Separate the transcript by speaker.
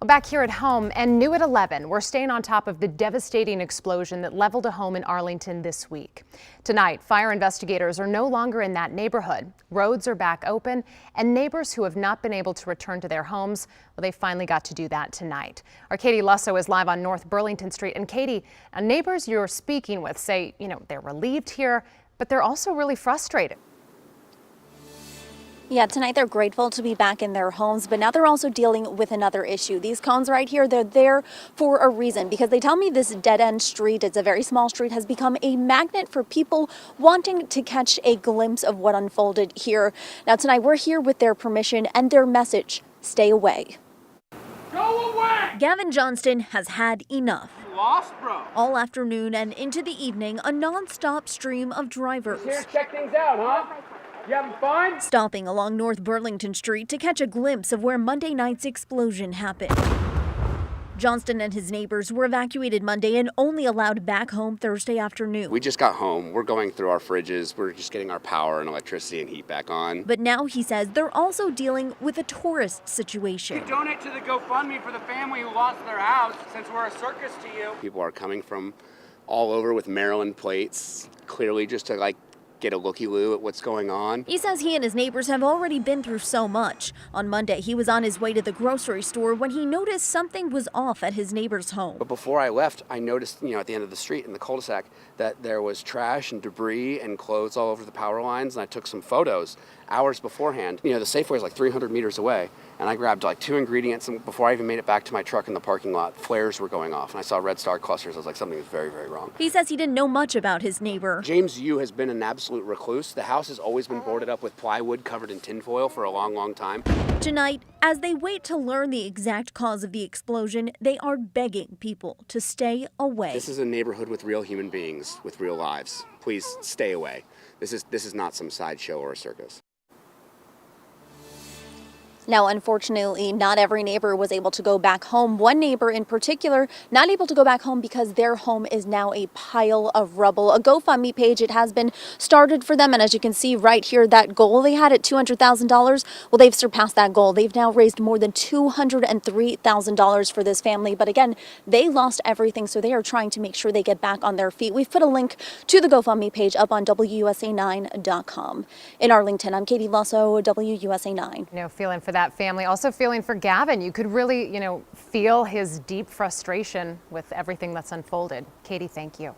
Speaker 1: Back here at home and new at 11, we're staying on top of the devastating explosion that leveled a home in Arlington this week. Tonight, fire investigators are no longer in that neighborhood. Roads are back open, and neighbors who have not been able to return to their homes, well, they finally got to do that tonight. Our Katie Lusso is live on North Burlington Street. And Katie, neighbors you're speaking with say, they're relieved here, but they're also really frustrated.
Speaker 2: Yeah, tonight they're grateful to be back in their homes, but now they're also dealing with another issue. These cones right here, they're there for a reason, because they tell me this dead-end street, it's a very small street, has become a magnet for people wanting to catch a glimpse of what unfolded here. Now tonight we're here with their permission and their message: stay away.
Speaker 3: Go away!
Speaker 2: Gavin Johnston has had enough.
Speaker 3: You lost, bro.
Speaker 2: All afternoon and into the evening, a non-stop stream of drivers.
Speaker 3: Here to check things out, huh? You having fun?
Speaker 2: Stopping along North Burlington Street to catch a glimpse of where Monday night's explosion happened. Johnston and his neighbors were evacuated Monday and only allowed back home Thursday afternoon.
Speaker 4: We just got home. We're going through our fridges. We're just getting our power and electricity and heat back on.
Speaker 2: But now he says they're also dealing with a tourist situation.
Speaker 3: You donate to the GoFundMe for the family who lost their house, since we're a circus to you.
Speaker 4: People are coming from all over with Maryland plates, clearly just to get a looky-loo at what's going on.
Speaker 2: He says he and his neighbors have already been through so much. On Monday, he was on his way to the grocery store when he noticed something was off at his neighbor's home.
Speaker 4: But before I left, I noticed, at the end of the street in the cul-de-sac, that there was trash and debris and clothes all over the power lines, and I took some photos hours beforehand. The Safeway is like 300 meters away, and I grabbed two ingredients, and before I even made it back to my truck in the parking lot, flares were going off, and I saw red star clusters. I was like, something is very, very wrong.
Speaker 2: He says he didn't know much about his neighbor.
Speaker 4: James Yu has been an absolute recluse. The house has always been boarded up with plywood covered in tinfoil for a long, long time.
Speaker 2: Tonight, as they wait to learn the exact cause of the explosion, they are begging people to stay away.
Speaker 4: This is a neighborhood with real human beings, with real lives. Please stay away. This is not some sideshow or a circus.
Speaker 2: Now, unfortunately, not every neighbor was able to go back home. One neighbor in particular, not able to go back home because their home is now a pile of rubble. A GoFundMe page, it has been started for them. And as you can see right here, that goal they had at $200,000, well, they've surpassed that goal. They've now raised more than $203,000 for this family. But again, they lost everything, so they are trying to make sure they get back on their feet. We've put a link to the GoFundMe page up on WUSA9.com. In Arlington, I'm Katie Lusso, WUSA9.
Speaker 1: Feeling for that family, also feeling for Gavin. You could really, feel his deep frustration with everything that's unfolded. Katie, thank you.